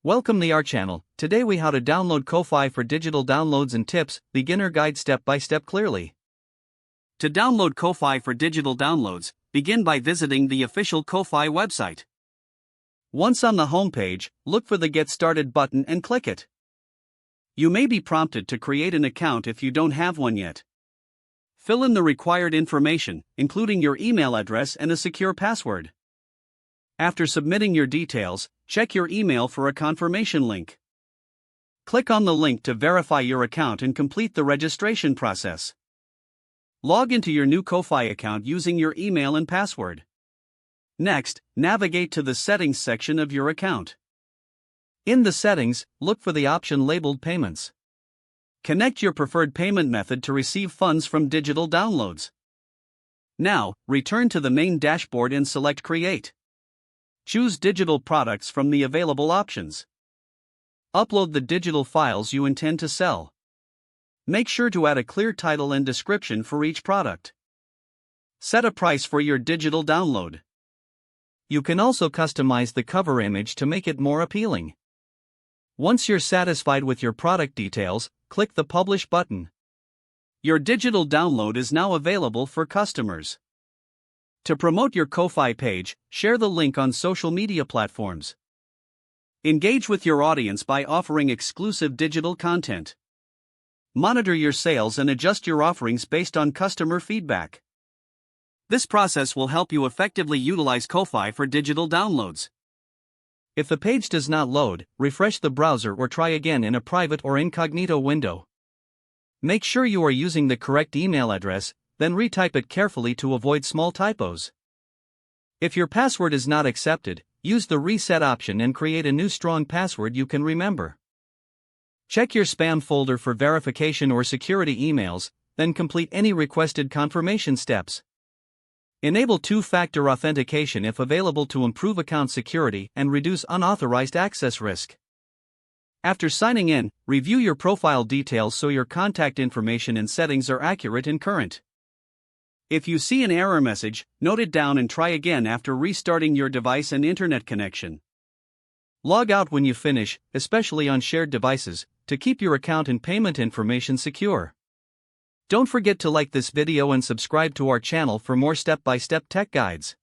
Welcome to our channel. Today we how to download Ko-Fi for digital downloads and tips, beginner guide step by step clearly. To download Ko-Fi for digital downloads, begin by visiting the official Ko-Fi website. Once on the homepage, look for the Get Started button and click it. You may be prompted to create an account if you don't have one yet. Fill in the required information, including your email address and a secure password. After submitting your details, check your email for a confirmation link. Click on the link to verify your account and complete the registration process. Log into your new Ko-Fi account using your email and password. Next, navigate to the Settings section of your account. In the settings, look for the option labeled Payments. Connect your preferred payment method to receive funds from digital downloads. Now, return to the main dashboard and select Create. Choose digital products from the available options. Upload the digital files you intend to sell. Make sure to add a clear title and description for each product. Set a price for your digital download. You can also customize the cover image to make it more appealing. Once you're satisfied with your product details, click the Publish button. Your digital download is now available for customers. To promote your Ko-Fi page, share the link on social media platforms. Engage with your audience by offering exclusive digital content. Monitor your sales and adjust your offerings based on customer feedback. This process will help you effectively utilize Ko-Fi for digital downloads. If the page does not load, refresh the browser or try again in a private or incognito window. Make sure you are using the correct email address, then retype it carefully to avoid small typos. If your password is not accepted, use the reset option and create a new strong password you can remember. Check your spam folder for verification or security emails, then complete any requested confirmation steps. Enable two-factor authentication if available to improve account security and reduce unauthorized access risk. After signing in, review your profile details so your contact information and settings are accurate and current. If you see an error message, note it down and try again after restarting your device and internet connection. Log out when you finish, especially on shared devices, to keep your account and payment information secure. Don't forget to like this video and subscribe to our channel for more step-by-step tech guides.